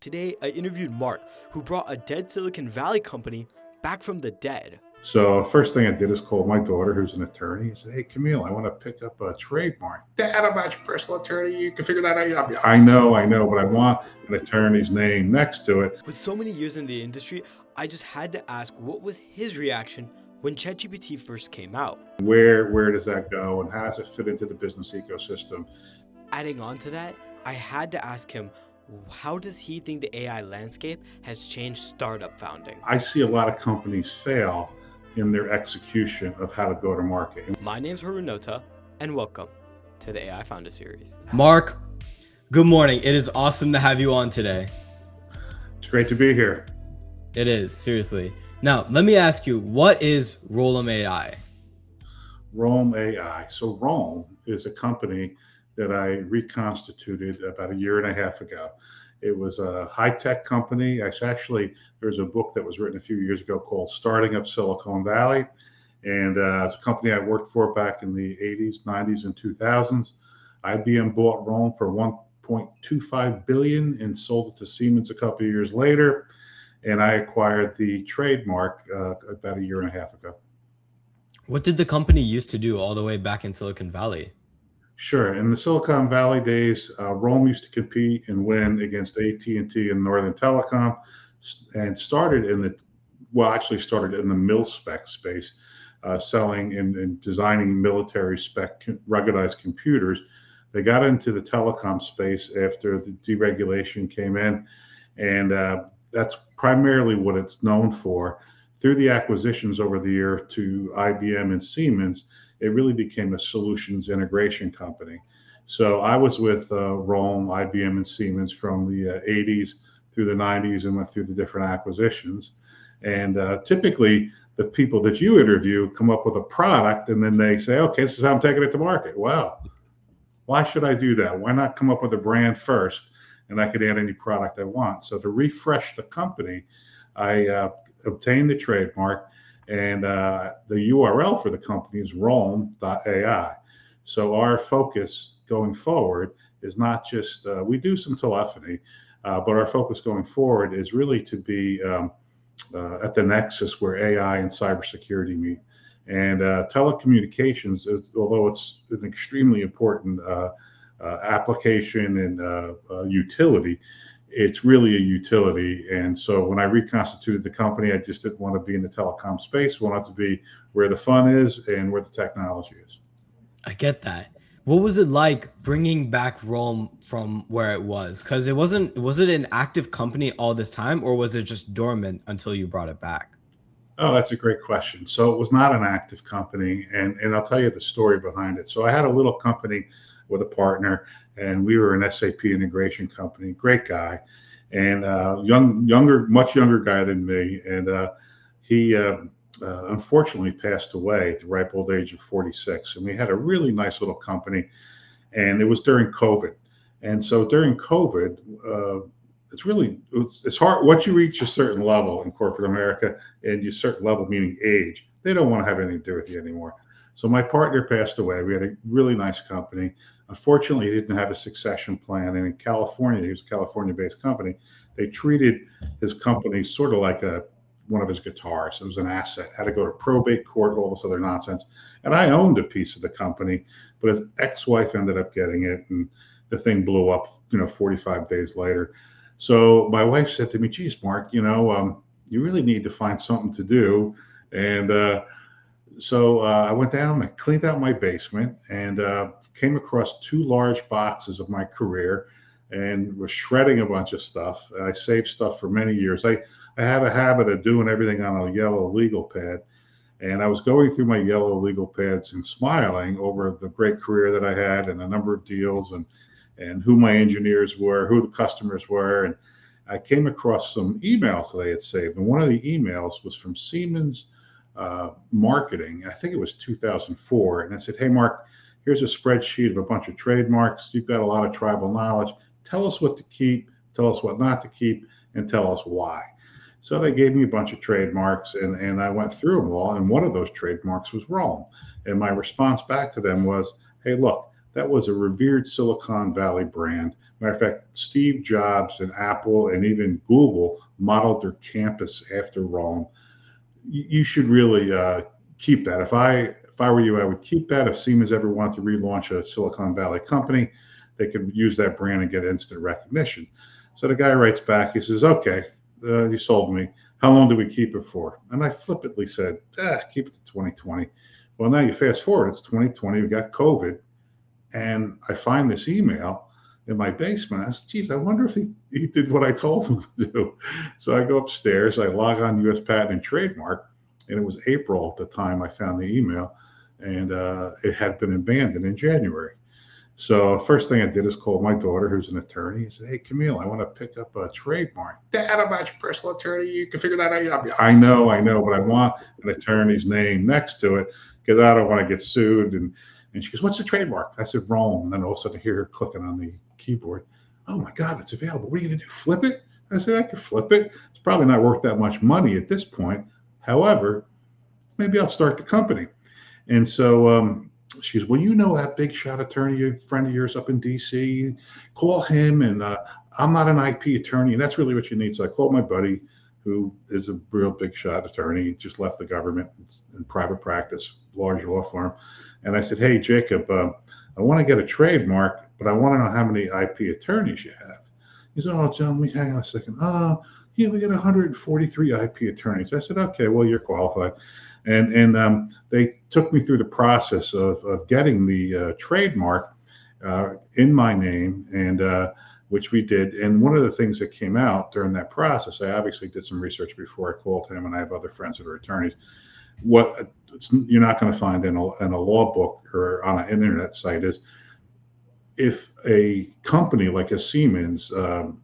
Today, I interviewed Mark, who brought a dead Silicon Valley company back from the dead. So first thing I did is call my daughter, who's an attorney, and said, "Hey, Camille, I want to pick up a trademark." Dad, I'm not your personal attorney. You can figure that out. I know, but I want an attorney's name next to it. With so many years in the industry, I just had to ask what was his reaction when ChatGPT first came out. Where does that go, and how does it fit into the business ecosystem? Adding on to that, I had to ask him, how does he think the AI landscape has changed startup founding? I see a lot of companies fail in their execution of how to go to market. My name's Harunota, and welcome to the AI Founder Series. Mark, good morning. It is awesome to have you on today. It's great to be here. It is, seriously. Now, let me ask you, what is ROLM.ai? ROLM.ai. So ROLM is a company that I reconstituted about a year and a half ago. It was a high-tech company. Actually, there's a book that was written a few years ago called Starting Up Silicon Valley. And it's a company I worked for back in the 80s, 90s, and 2000s. IBM bought ROLM for $1.25 billion and sold it to Siemens a couple of years later. And I acquired the trademark about a year and a half ago. What did the company used to do all the way back in Silicon Valley? Sure. In the Silicon Valley days, ROLM used to compete and win against AT&T and Northern Telecom, and started in the mil-spec space, selling and designing military spec ruggedized computers. They got into the telecom space after the deregulation came in, and that's primarily what it's known for. Through the acquisitions over the year to IBM and Siemens, it really became a solutions integration company. So I was with ROLM, IBM, and Siemens from the 80s through the 90s and went through the different acquisitions. And typically, the people that you interview come up with a product and then they say, okay, this is how I'm taking it to market. Well, why should I do that? Why not come up with a brand first and I could add any product I want? So to refresh the company, I obtained the trademark, and the URL for the company is ROLM.ai. So our focus going forward is not just, we do some telephony, but our focus going forward is really to be at the nexus where AI and cybersecurity meet. And telecommunications, although it's an extremely important application and utility, it's really a utility. And so when I reconstituted the company, I just didn't want to be in the telecom space. I wanted to be where the fun is and where the technology is. I get that. What was it like bringing back ROLM from where it was? Because was it an active company all this time, or was it just dormant until you brought it back? Oh, that's a great question. So it was not an active company, and I'll tell you the story behind it. So I had a little company with a partner, and we were an SAP integration company. Great guy, and much younger guy than me, and he unfortunately passed away at the ripe old age of 46. And we had a really nice little company, and it was during COVID. And so during COVID, it's hard. Once you reach a certain level in corporate America, and you certain level meaning age, they don't want to have anything to do with you anymore. So my partner passed away. We had a really nice company. Unfortunately, he didn't have a succession plan. And in California, he was a California-based company. They treated his company sort of like one of his guitars. It was an asset. Had to go to probate court, all this other nonsense. And I owned a piece of the company, but his ex-wife ended up getting it, and the thing blew up, 45 days later. So my wife said to me, "Geez, Mark, you really need to find something to do." And so I went down, I cleaned out my basement, and came across 2 large boxes of my career and was shredding a bunch of stuff. I saved stuff for many years. I have a habit of doing everything on a yellow legal pad. And I was going through my yellow legal pads and smiling over the great career that I had and the number of deals and who my engineers were, who the customers were. And I came across some emails that I had saved. And one of the emails was from Siemens marketing. I think it was 2004. And I said, "Hey, Mark, here's a spreadsheet of a bunch of trademarks. You've got a lot of tribal knowledge. Tell us what to keep, tell us what not to keep, and tell us why." So they gave me a bunch of trademarks, and I went through them all. And one of those trademarks was ROLM. And my response back to them was, "Hey, look, That was a revered Silicon Valley brand. Matter of fact, Steve Jobs and Apple and even Google modeled their campus after ROLM. You should really keep that. If I were you, I would keep that. If Siemens ever wanted to relaunch a Silicon Valley company, they could use that brand and get instant recognition. So the guy writes back. He says, "Okay, you sold me. How long do we keep it for?" And I flippantly said, "Keep it to 2020." Well, now you fast forward. It's 2020. We got COVID, and I find this email in my basement. I said, "Geez, I wonder if he did what I told him to do." So I go upstairs. I log on U.S. Patent and Trademark, and it was April at the time I found the email, and it had been abandoned in January. So first thing I did is call my daughter, who's an attorney, and said, "Hey, Camille, I want to pick up a trademark." "Dad, I'm not your personal attorney. You can figure that out." I know, but I want an attorney's name next to it because I don't want to get sued. And she goes, "What's the trademark?" I said, "ROLM." And then all of a sudden I hear her clicking on the keyboard. "Oh my God, it's available. What are you going to do? Flip it?" I said, "I could flip it. It's probably not worth that much money at this point. However, maybe I'll start the company." And so she goes, "Well, you know that big shot attorney, a friend of yours up in DC, call him." And I'm not an IP attorney, and that's really what you need. So I called my buddy, who is a real big shot attorney. He just left the government in private practice, large law firm. And I said, "Hey, Jacob, I want to get a trademark, but I want to know how many IP attorneys you have." He said, "Oh, John, let me hang on a second. Yeah, we got 143 IP attorneys." I said, "Okay, well, you're qualified." And they took me through the process of getting the trademark in my name, and which we did. And one of the things that came out during that process, I obviously did some research before I called him, and I have other friends that are attorneys. What you're not going to find in a law book or on an internet site is if a company like a Siemens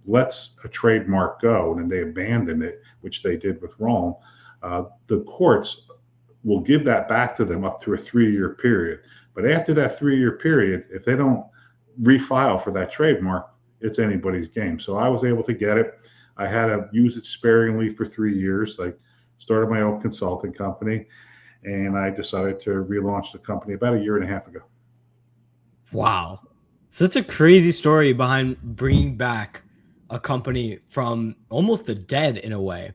lets a trademark go and then they abandon it, which they did with ROLM, the courts will give that back to them up to a 3-year period. But after that 3-year period, if they don't refile for that trademark, it's anybody's game. So I was able to get it. I had to use it sparingly for 3 years. I started my own consulting company, and I decided to relaunch the company about 1.5 years ago. Wow. Such a crazy story behind bringing back a company from almost the dead in a way.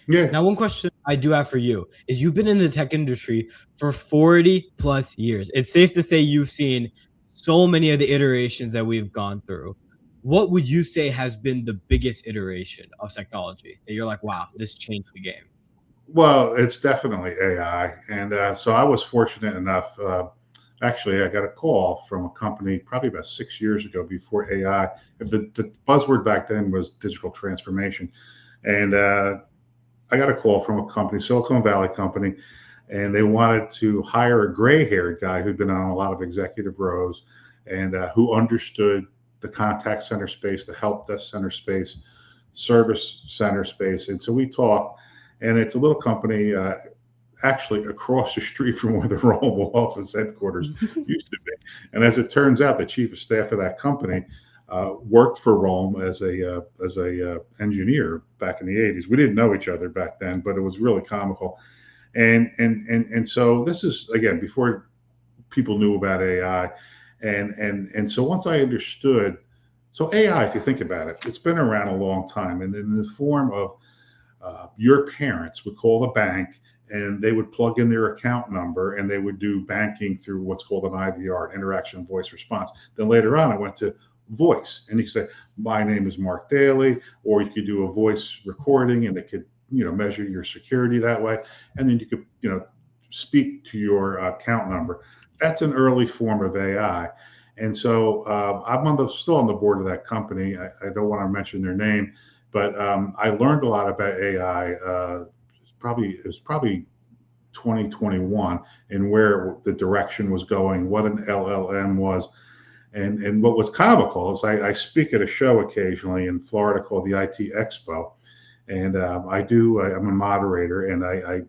Yeah. Now, one question I do have for you is you've been in the tech industry for 40 plus years. It's safe to say you've seen so many of the iterations that we've gone through. What would you say has been the biggest iteration of technology that you're like, wow, this changed the game? Well, it's definitely AI. And so I was fortunate enough. Actually, I got a call from a company probably about 6 years ago before AI. The buzzword back then was digital transformation. And I got a call from a company, Silicon Valley company, and they wanted to hire a gray-haired guy who'd been on a lot of executive roles and who understood the contact center space, the help desk center space, service center space. And so we talked, and it's a little company actually across the street from where the ROLM office headquarters used to be. And as it turns out, the chief of staff of that company worked for ROLM as a engineer back in the 80s. We didn't know each other back then, but it was really comical. And so this is again before people knew about AI, and so once I understood, so AI, if you think about it, it's been around a long time, and in the form of your parents would call the bank and they would plug in their account number and they would do banking through what's called an IVR, interaction voice response. Then later on, I went to voice, and you could say, "My name is Mark Daley," or you could do a voice recording and it could, measure your security that way. And then you could, speak to your account number. That's an early form of AI. And so I'm still on the board of that company. I don't want to mention their name, but I learned a lot about AI. It was probably 2021 and where the direction was going, what an LLM was. And what was comical is I speak at a show occasionally in Florida called the IT Expo. And I'm a moderator, and I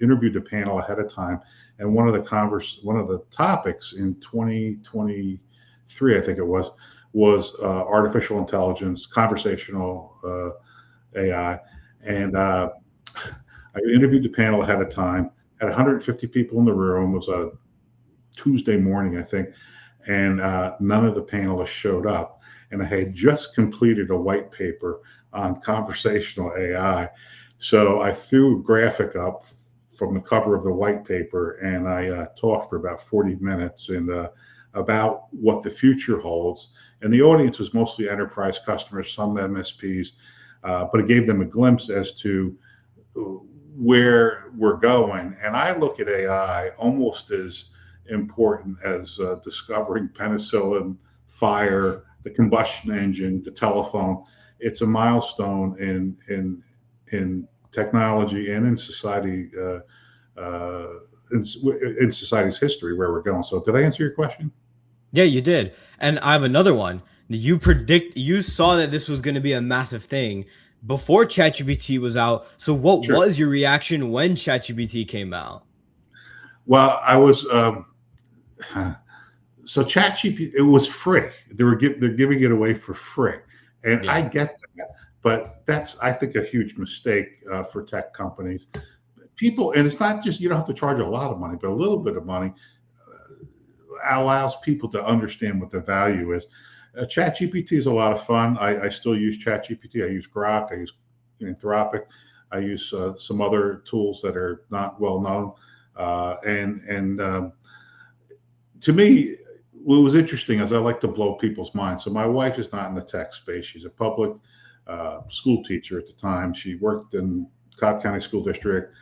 interviewed the panel ahead of time. And one of the topics in 2023, I think it was artificial intelligence, conversational AI. And I interviewed the panel ahead of time, had 150 people in the room. It was a Tuesday morning, I think. and none of the panelists showed up. And I had just completed a white paper on conversational AI. So I threw a graphic up from the cover of the white paper, and I talked for about 40 minutes and about what the future holds. And the audience was mostly enterprise customers, some MSPs, but it gave them a glimpse as to where we're going. And I look at AI almost as important as discovering penicillin, fire, the combustion engine, the telephone. It's a milestone in technology and in society, uh, in society's history where we're going. So, did I answer your question? Yeah, you did. And I have another one. You saw that this was going to be a massive thing before ChatGPT was out. So what Sure. was your reaction when ChatGPT came out? Well, I was so ChatGPT. It was free. They're giving it away for free, and I Yeah. get that. But that's, I think, a huge mistake for tech companies. People, and it's not just, you don't have to charge a lot of money, but a little bit of money allows people to understand what the value is. ChatGPT is a lot of fun. I still use ChatGPT. I use Grok. I use Anthropic. I use some other tools that are not well known. And to me, what was interesting is I like to blow people's minds. So my wife is not in the tech space. She's a public school teacher at the time. She worked in Cobb County School District,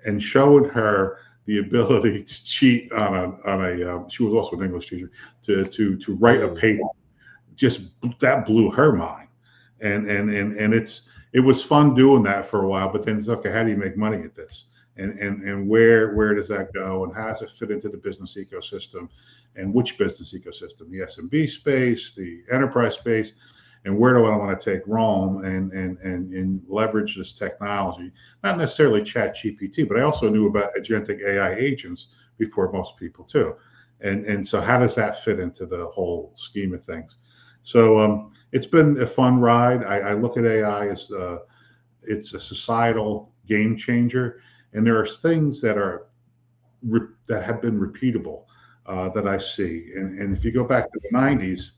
and showed her the ability to cheat on a. She was also an English teacher to write a Oh, paper. Just that blew her mind, and it was fun doing that for a while. But then it's okay. How do you make money at this? And where does that go? And how does it fit into the business ecosystem? And which business ecosystem? The SMB space, the enterprise space, and where do I want to take ROLM and leverage this technology? Not necessarily Chat GPT, but I also knew about agentic AI agents before most people too. And so how does that fit into the whole scheme of things? So it's been a fun ride. I look at AI as it's a societal game changer, and there are things that that have been repeatable that I see. And if you go back to the '90s,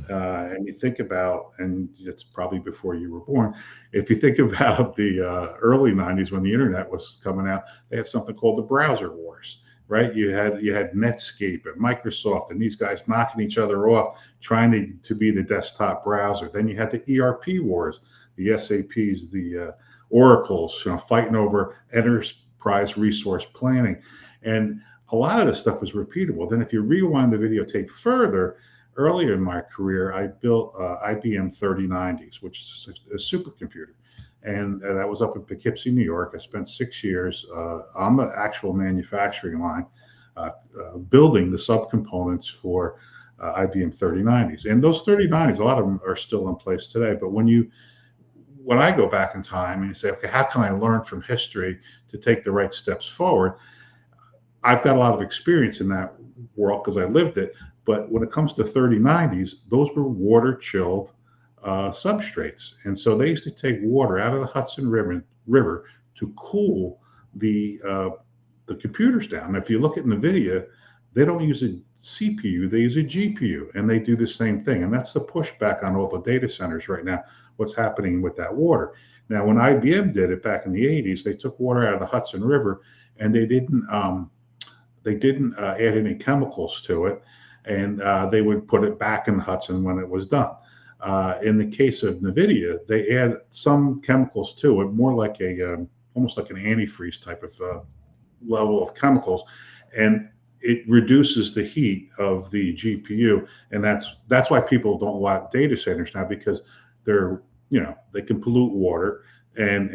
and you think about, and it's probably before you were born, if you think about the early '90s when the internet was coming out, they had something called the browser wars, right? You had Netscape and Microsoft, and these guys knocking each other off, trying to be the desktop browser. Then you had the ERP wars, the SAPs, the Oracles, fighting over enterprise resource planning, and a lot of this stuff was repeatable. Then if you rewind the videotape further, earlier in my career, I built IBM 3090s, which is a supercomputer. And that was up in Poughkeepsie, New York. I spent 6 years on the actual manufacturing line, building the subcomponents for IBM 3090s. And those 3090s, a lot of them are still in place today. But when I go back in time and you say, okay, how can I learn from history to take the right steps forward? I've got a lot of experience in that world because I lived it. But when it comes to 3090s, those were water chilled substrates. And so they used to take water out of the Hudson River to cool the computers down. And if you look at NVIDIA, they don't use a CPU, they use a GPU, and they do the same thing. And that's the pushback on all the data centers right now, what's happening with that water. Now, when IBM did it back in the 80s, they took water out of the Hudson River, and they didn't add any chemicals to it, and they would put it back in the Hudson when it was done. In the case of NVIDIA, they add some chemicals to it, more like almost like an antifreeze type of level of chemicals, and it reduces the heat of the GPU, and that's why people don't want data centers now, because they can pollute water, and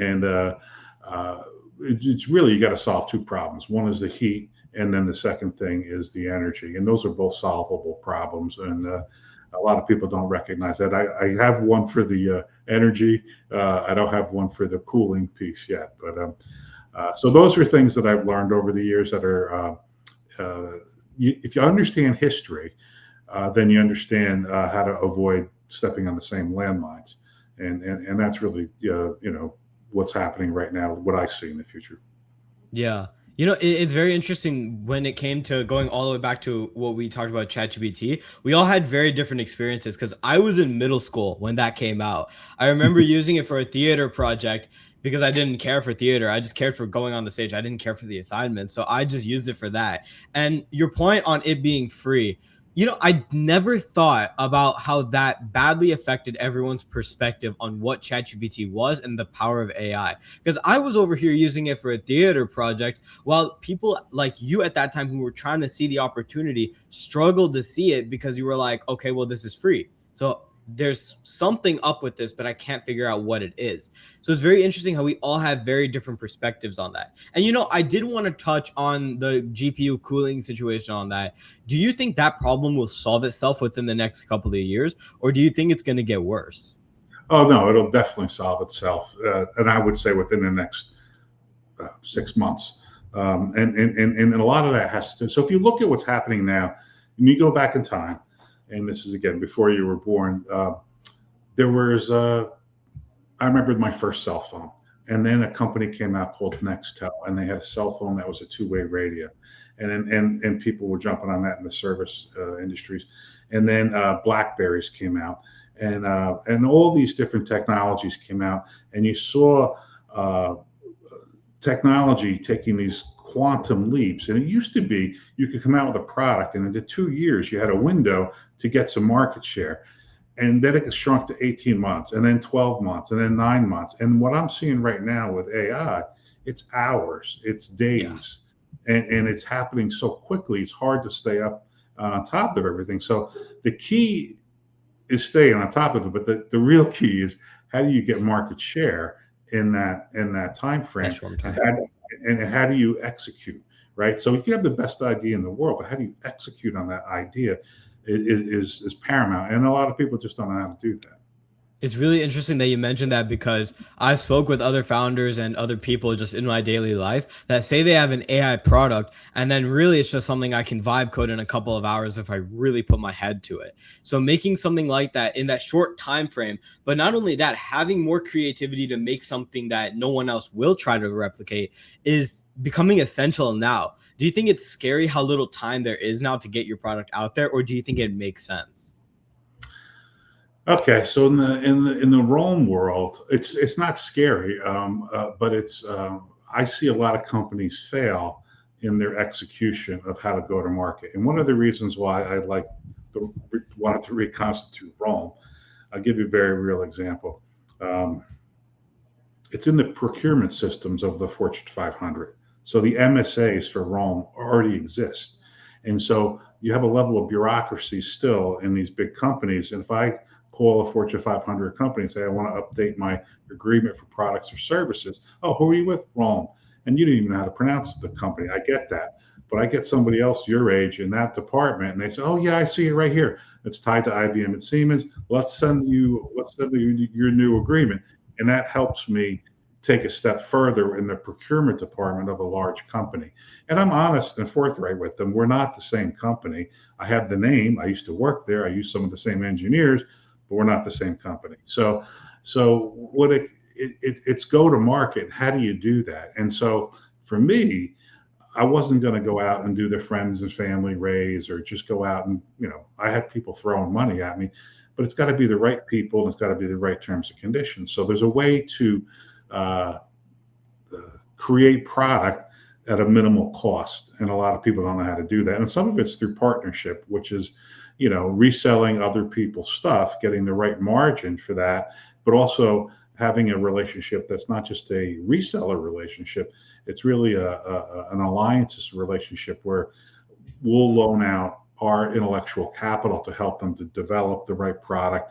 it's really, you got to solve two problems. One is the heat, and then the second thing is the energy, and those are both solvable problems. And a lot of people don't recognize that. I have one for the energy. I don't have one for the cooling piece yet, but so those are things that I've learned over the years that are. If you understand history, then you understand how to avoid stepping on the same landmines, and that's really what's happening right now, what I see in the future. yeah. It's very interesting when it came to going all the way back to what we talked about ChatGPT. We all had very different experiences because I was in middle school when that came out. I remember using it for a theater project because I didn't care for theater. I just cared for going on the stage. I didn't care for the assignments. So I just used it for that. And your point on it being free, I never thought about how that badly affected everyone's perspective on what ChatGPT was and the power of AI. Because I was over here using it for a theater project while people like you at that time who were trying to see the opportunity struggled to see it because you were like, okay, well, this is free. So there's something up with this, but I can't figure out what it is. So it's very interesting how we all have very different perspectives on that. And I did want to touch on the GPU cooling situation on that. Do you think that problem will solve itself within the next couple of years, or do you think it's going to get worse? Oh no, it'll definitely solve itself, and I would say within the next 6 months. And a lot of that has to. So if you look at what's happening now, and you go back in time, and this is again before you were born, there was. I remember my first cell phone, and then a company came out called Nextel, and they had a cell phone that was a two-way radio, and people were jumping on that in the service industries, and then Blackberries came out, and all these different technologies came out, and you saw. Technology taking these quantum leaps. And it used to be you could come out with a product, and into 2 years, you had a window to get some market share. And then it shrunk to 18 months, and then 12 months, and then 9 months. And what I'm seeing right now with AI, it's hours, it's Yeah. days, and it's happening so quickly, it's hard to stay up on top of everything. So the key is staying on top of it, but the real key is how do you get market share in that time That frame, short and time frame. how do you execute, right? So you can have the best idea in the world, but how do you execute on that idea is paramount, and a lot of people just don't know how to do that. It's really interesting that you mentioned that because I've spoke with other founders and other people just in my daily life that say they have an AI product and then really it's just something I can vibe code in a couple of hours if I really put my head to it. So making something like that in that short time frame, but not only that, having more creativity to make something that no one else will try to replicate is becoming essential now. Do you think it's scary how little time there is now to get your product out there, or do you think it makes sense? Okay, so in the Rome world, it's not scary, but it's I see a lot of companies fail in their execution of how to go to market. And one of the reasons why I wanted to reconstitute Rome, I'll give you a very real example. Um, it's in the procurement systems of the Fortune 500. So the MSAs for Rome already exist. And so you have a level of bureaucracy still in these big companies. And if I call a Fortune 500 company and say, I want to update my agreement for products or services, oh, who are you with? Rome. And you didn't even know how to pronounce the company. I get that. But I get somebody else your age in that department, and they say, "Oh yeah, I see it right here. It's tied to IBM and Siemens. Let's send you your new agreement," and that helps me take a step further in the procurement department of a large company. And I'm honest and forthright with them. We're not the same company. I have the name. I used to work there. I use some of the same engineers, but we're not the same company. So it's go to market. How do you do that? And so for me, I wasn't going to go out and do the friends and family raise or just go out and, I had people throwing money at me, but it's got to be the right people and it's got to be the right terms and conditions. So there's a way to uh, create product at a minimal cost. And a lot of people don't know how to do that. And some of it's through partnership, which is, reselling other people's stuff, getting the right margin for that, but also having a relationship that's not just a reseller relationship. It's really an alliances relationship where we'll loan out our intellectual capital to help them to develop the right product,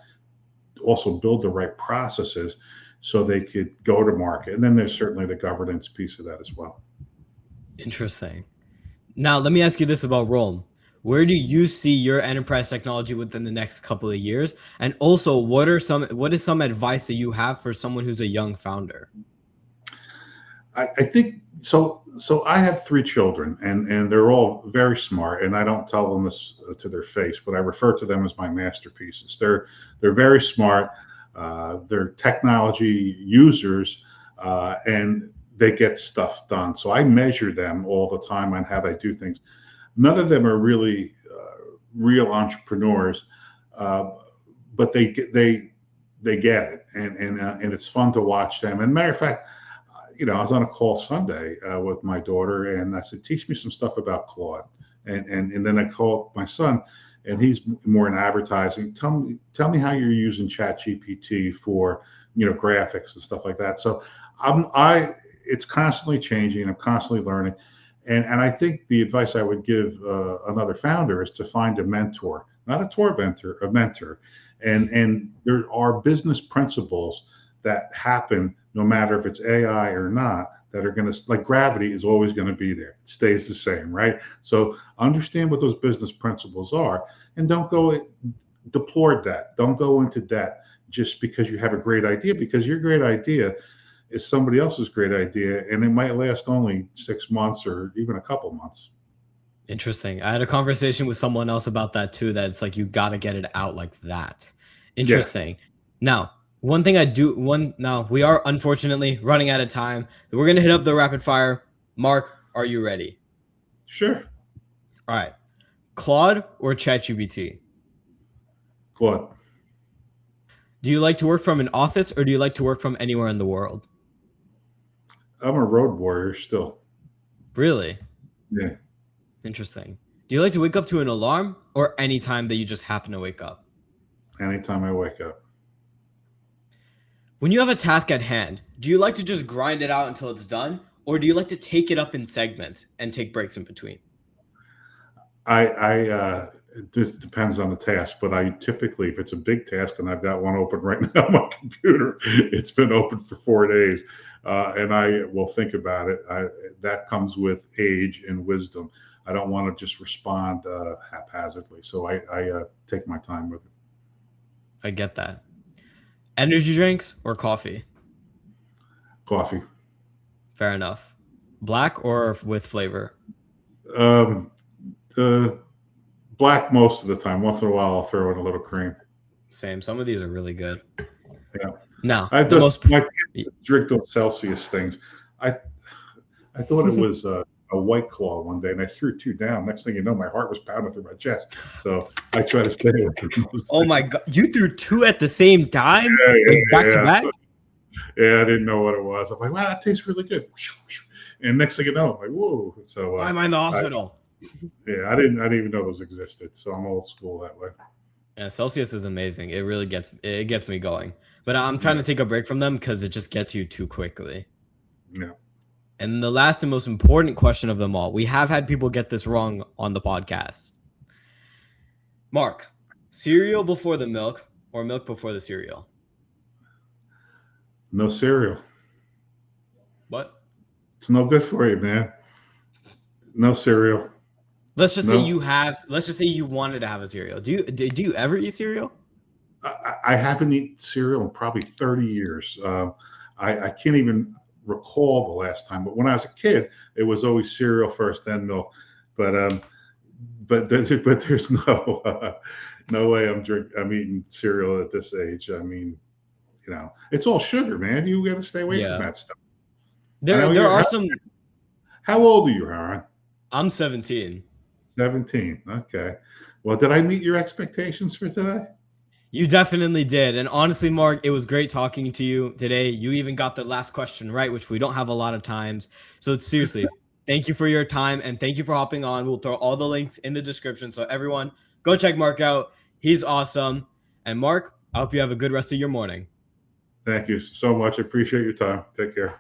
also build the right processes so they could go to market. And then there's certainly the governance piece of that as well. Interesting. Now, let me ask you this about Rome. Where do you see your enterprise technology within the next couple of years? And also, what is some advice that you have for someone who's a young founder? I think so. So I have three children, and they're all very smart. And I don't tell them this to their face, but I refer to them as my masterpieces. They're very smart. They're technology users, and they get stuff done. So I measure them all the time on how they do things. None of them are really real entrepreneurs, uh, but they get it, and it's fun to watch them. And matter of fact, I was on a call Sunday with my daughter, and I said, "Teach me some stuff about Claude." And then I called my son, and he's more in advertising. Tell me how you're using ChatGPT for graphics and stuff like that. So it's constantly changing. I'm constantly learning, and I think the advice I would give another founder is to find a mentor, not a tormentor, a mentor. And there are business principles that happen no matter if it's AI or not, that are going to, like, gravity is always going to be there. It stays the same, right? So understand what those business principles are, and don't go deplore debt. Don't go into debt just because you have a great idea, because your great idea is somebody else's great idea, and it might last only 6 months or even a couple months. Interesting. I had a conversation with someone else about that too, that it's like you got to get it out like that. Yeah, Interesting. Now, now we are unfortunately running out of time. We're going to hit up the rapid fire. Mark, are you ready? sure. All right. Claude or ChatGPT? Claude, Do you like to work from an office or do you like to work from anywhere in the world? I'm a road warrior still. Really? Yeah, Interesting. Do you like to wake up to an alarm or any time that you just happen to wake up? anytime I wake up. When you have a task at hand, do you like to just grind it out until it's done, or do you like to take it up in segments and take breaks in between? It just depends on the task, but I typically, if it's a big task and I've got one open right now on my computer, it's been open for 4 days, and I will think about it. That comes with age and wisdom. I don't want to just respond haphazardly, so I take my time with it. I get that. Energy drinks or coffee? Coffee, Fair enough. Black or with flavor? um, uh, black most of the time. Once in a while, I'll throw in a little cream. Same. Some of these are really good. Yeah, Now, I the just most my kids drink those Celsius things. I I thought it was a White Claw one day, and I threw two down. Next thing you know, my heart was pounding through my chest. So I try to stay away from those Oh my things. god, you threw two at the same time? Yeah, Like back yeah, to yeah. back? So, yeah, I didn't know what it was. I'm like, wow, that tastes really good. And next thing you know, I'm like, whoa. So Why am I in the I, hospital? yeah, I didn't even know those existed. So I'm old school that way. Yeah, Celsius is amazing. It really gets me going. But I'm trying Yeah, to take a break from them because it just gets you too quickly. yeah. And the last and most important question of them all, we have had people get this wrong on the podcast. Mark, cereal before the milk or milk before the cereal? No cereal. What? It's no good for you, man. No cereal. No. Let's just say you wanted to have a cereal. Do you ever eat cereal? I haven't eaten cereal in probably 30 years. I can't even recall the last time. But when I was a kid, it was always cereal first, then milk. But there's no way I'm eating cereal at this age. I mean, it's all sugar, man. You got to stay away from Yeah. that stuff. I know There are some. how old are you, Aaron? I'm 17. 17. Okay. Well, did I meet your expectations for today? You definitely did. And honestly, Mark, it was great talking to you today. You even got the last question right, which we don't have a lot of times. So seriously, thank you for your time and thank you for hopping on. We'll throw all the links in the description. So everyone, go check Mark out. He's awesome. And Mark, I hope you have a good rest of your morning. Thank you so much. I appreciate your time. Take care.